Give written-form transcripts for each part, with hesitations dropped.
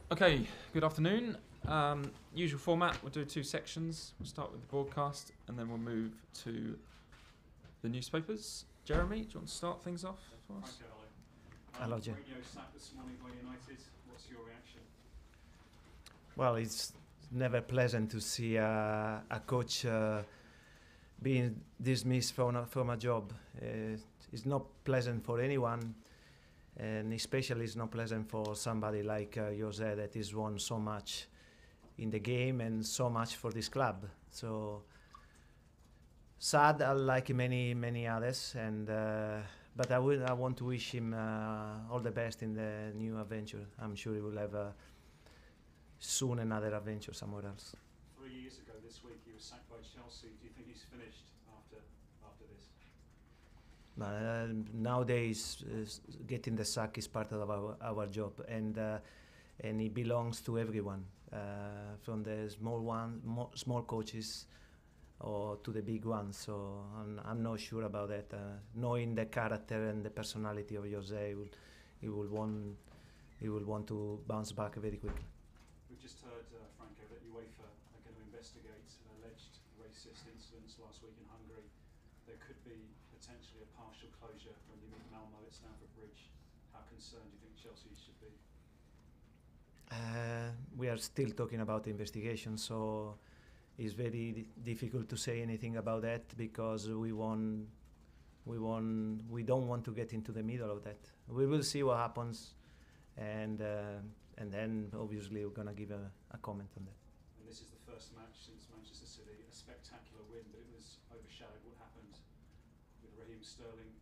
Okay, good afternoon. Usual format, we'll do two sections. We'll start with the broadcast and then we'll move to the newspapers. Jeremy, do you want to start things off for us? Franco, hello. Hello, Jim. Radio sacked this morning by United. What's your reaction? Well, it's never pleasant to see a coach being dismissed from a job. It's not pleasant for anyone, and especially it's not pleasant for somebody like Jose that has won so much in the game and so much for this club. So sad, like many others, and but I want to wish him all the best in the new adventure. I'm sure he will have soon another adventure somewhere else. 3 years ago this week he was sacked by Chelsea. Do you think he's finished after this? Nowadays, getting the sack is part of our job, and it belongs to everyone, from the small coaches, or to the big ones. So I'm not sure about that. Knowing the character and the personality of Jose, he will want to bounce back very quickly. We've just heard, Franco, that UEFA are going to investigate alleged racist incidents last week in Hungary. There could be potentially a partial closure when you meet Malmo at Stamford Bridge. How concerned do you think Chelsea should be? We are still talking about the investigation, so it's very difficult to say anything about that because we don't want to get into the middle of that. We will see what happens, and then obviously we're gonna give a comment on that. And this is the first match since Manchester City, a spectacular win, but it was overshadowed. What happened with Raheem Sterling?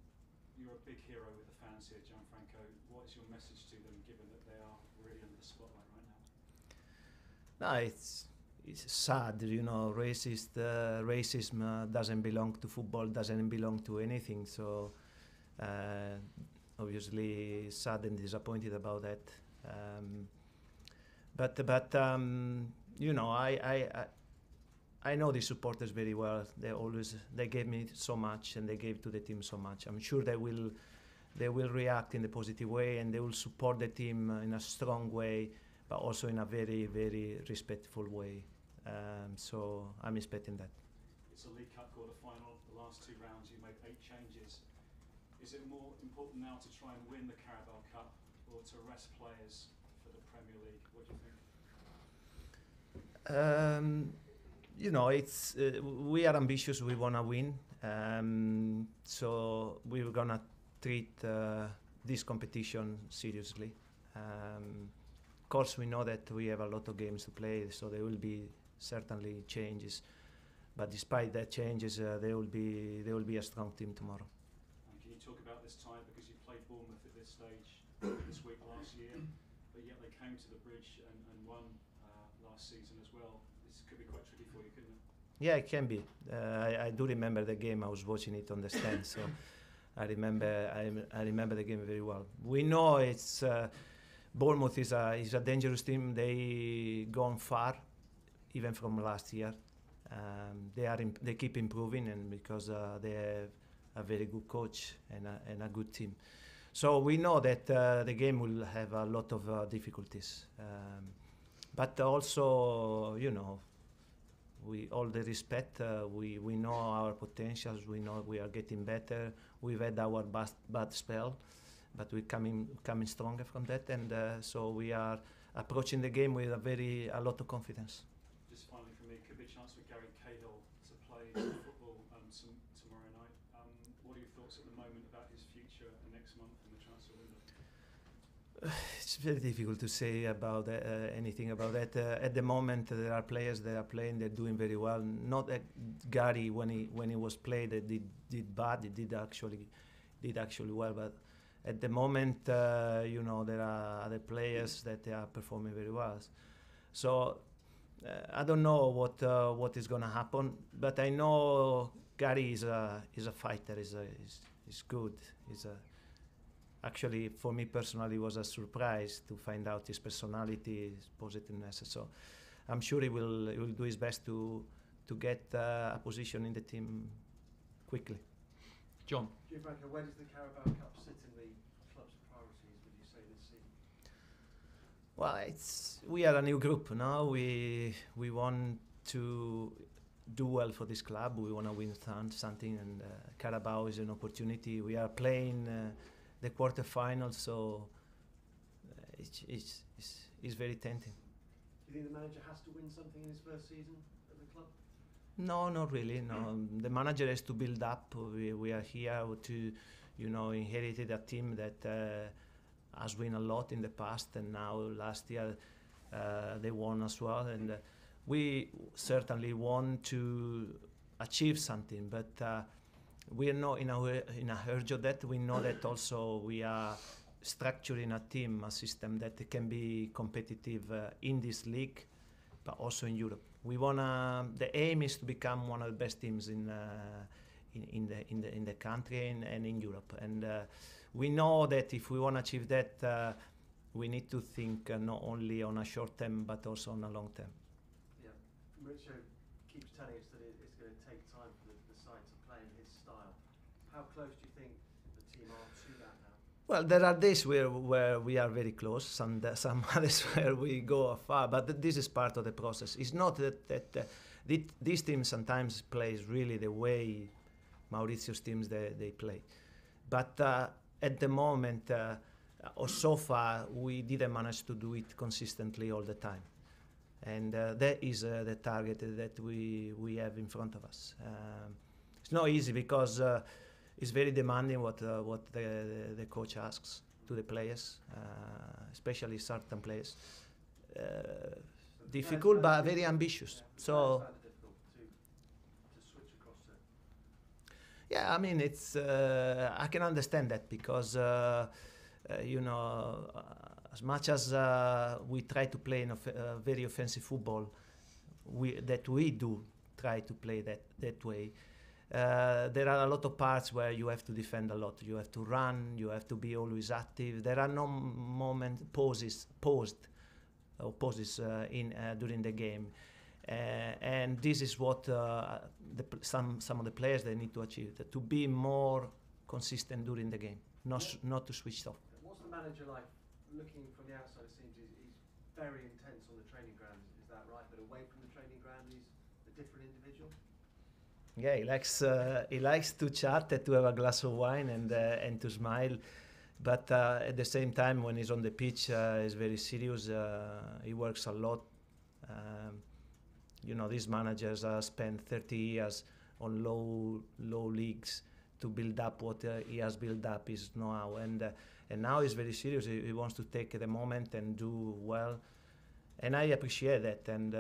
You're a big hero with the fans here, Gianfranco. What is your message to them, given that they are really under the spotlight right now? No, it's sad, you know. Racism doesn't belong to football, doesn't belong to anything. So obviously sad and disappointed about that. But you know, I know the supporters very well. They gave me so much, and they gave to the team so much. I'm sure they will react in a positive way, and they will support the team in a strong way, but also in a very, very respectful way. So I'm expecting that. It's a League Cup quarter-final. The last two rounds you made 8 changes. Is it more important now to try and win the Carabao Cup or to rest players for the Premier League? What do you think? You know, it's we are ambitious. We want to win. So we're gonna treat this competition seriously. Of course, we know that we have a lot of games to play, so there will be certainly changes. But despite that changes, there will be a strong team tomorrow. And can you talk about this time, because you played Bournemouth at this stage this week last year, but yet they came to the Bridge and won last season as well. This could be quite tricky for you, couldn't it? Yeah, it can be. I do remember the game. I was watching it on the stand, so I remember the game very well. We know it's Bournemouth is a dangerous team. They gone far, even from last year. They keep improving, and because they have a very good coach and a good team. So we know that the game will have a lot of difficulties. But also, you know, we all the respect. We know our potentials. We know we are getting better. We've had our bad spell, but we're coming stronger from that. And so we are approaching the game with a lot of confidence. Just finally for me, could be a chance for Gary Cahill to play football tomorrow night. What are your thoughts at the moment about his future and next month in the transfer window? It's very difficult to say about anything about that. At the moment, there are players that are playing. They're doing very well. Not that Gary, when he was played, did bad. He did actually well. But at the moment, you know, there are other players that they are performing very well. So I don't know what is going to happen. But I know Gary is a fighter. He's good. Actually, for me personally, it was a surprise to find out his personality, his positiveness. So I'm sure he will do his best to get a position in the team quickly. John. Gianfranco, where does the Carabao Cup sit in the club's priorities, would you say, this season? Well, we are a new group now. We want to do well for this club. We want to win something, and Carabao is an opportunity. We are playing the quarterfinals, so it's very tempting. Do you think the manager has to win something in his first season at the club? No, not really. No, the manager has to build up. We are here to, inherited a team that has won a lot in the past, and now last year they won as well. And we certainly want to achieve something, but we are not in a hurry of that. We know that also we are structuring a team, a system that can be competitive in this league, but also in Europe. We wanna. The aim is to become one of the best teams in the country and in Europe. And we know that if we want to achieve that, we need to think not only on a short term but also on a long term. Yeah, Maurizio keeps telling us that it's going to take time for the side to play in his style. How close do you think the team are to that now? Well, there are days where we are very close, some others where we go far, but this is part of the process. It's not that these teams sometimes plays really the way Maurizio's teams they play, but at the moment or so far we didn't manage to do it consistently all the time, and that is the target that we have in front of us. It's not easy because it's very demanding what the coach asks to the players, especially certain players. Difficult but very ambitious. So. Yeah, I mean, it's. I can understand that because, as much as we try to play in very offensive football, we do try to play that way. There are a lot of parts where you have to defend a lot. You have to run. You have to be always active. There are no pauses during the game. And this is what some of the players they need to achieve, to be more consistent during the game, not to switch off. What's the manager like? Looking from the outside, it seems he's very intense on the training ground. Is that right? But away from the training ground, he's a different individual. Yeah, he likes to chat, to have a glass of wine, and to smile. But at the same time, when he's on the pitch, he's very serious. He works a lot. These managers spent 30 years on low leagues to build up what he has built up his know-how, and now he's very serious. He wants to take the moment and do well, and I appreciate that. And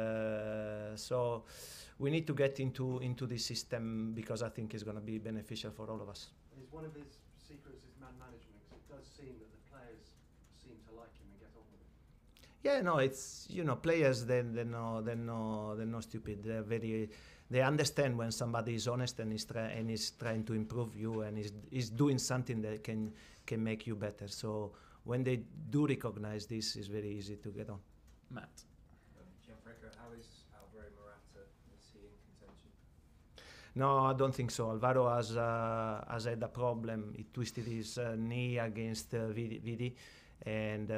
so we need to get into this system because I think it's going to be beneficial for all of us. Is one of his secrets is man management? Because it does seem that the players seem to like him and get on with him. Yeah, no, it's players. They're not stupid. They understand when somebody is honest and is trying to improve you and is doing something that can make you better. So when they do recognize this, it's very easy to get on. Matt. Gianfranco, how is Alvaro Morata? Is he in contention? No, I don't think so. Alvaro has had a problem. He twisted his knee against Vidi, and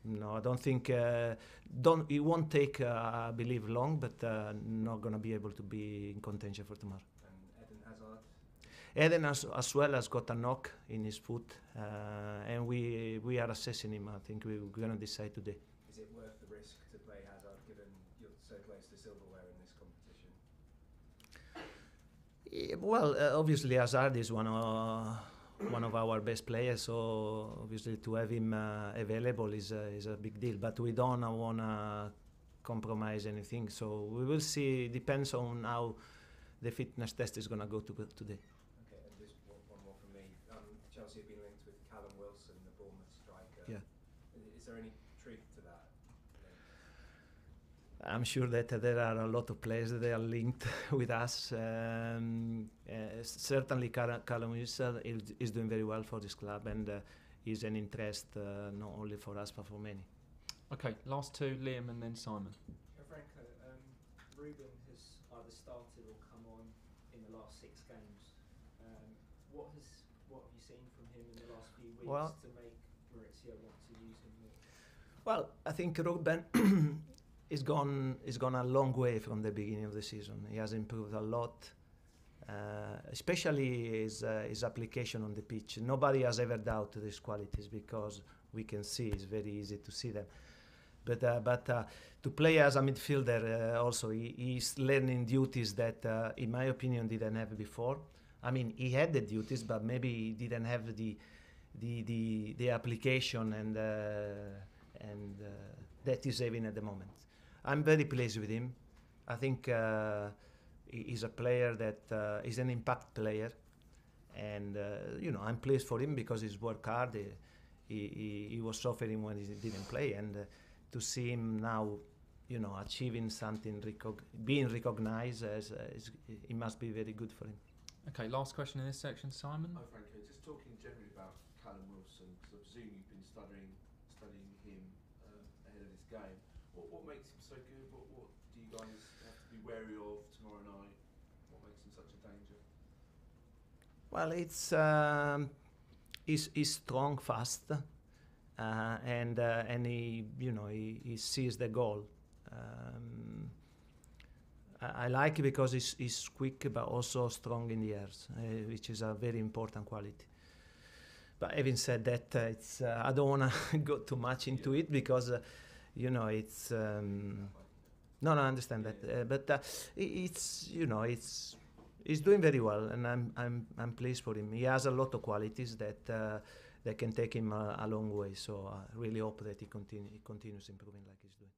no, I don't think. It won't take, I believe, long, but not going to be able to be in contention for tomorrow. And Eden Hazard? Eden as well has got a knock in his foot, and we are assessing him. I think we're going to decide today. Is it worth the risk to play Hazard given you're so close to silverware in this competition? Yeah, well, obviously Hazard is one of our best players, so obviously to have him available is a big deal. But we don't want to compromise anything, so we will see. Depends on how the fitness test is going to go today. Okay, and just one more from me. Chelsea have been linked with Callum Wilson, the Bournemouth striker. Yeah. Is there any truth to that? I'm sure that there are a lot of players that are linked with us. Certainly, Callum Wilson is doing very well for this club, and is an interest not only for us but for many. Okay, last two, Liam and then Simon. Gianfranco, Ruben has either started or come on in the last 6 games. What have you seen from him in the last few weeks to make Maurizio want to use him more? Well, I think Ruben is gone a long way from the beginning of the season. He has improved a lot, especially his application on the pitch. Nobody has ever doubted his qualities because we can see it's very easy to see them. But to play as a midfielder, also he's learning duties that, in my opinion, didn't have before. I mean, he had the duties, but maybe he didn't have the application and that he's having at the moment. I'm very pleased with him. I think he's a player that is an impact player, and I'm pleased for him because he's worked hard. He was suffering when he didn't play, and to see him now, achieving something, being recognized as it must be very good for him. Okay, last question in this section, Simon. Hi Franco, just talking generally about Callum Wilson, because I presume you've been studying him ahead of this game. What makes him so good? What do you guys have to be wary of tomorrow night? What makes him such a danger? Well, it's he's strong, fast, and he sees the goal. I like it because he's quick but also strong in the air, which is a very important quality. But having said that, it's I don't want to go too much into it because it's no, I understand that, but it's he's doing very well, and I'm pleased for him. He has a lot of qualities that can take him a long way. So I really hope that he continues improving like he's doing.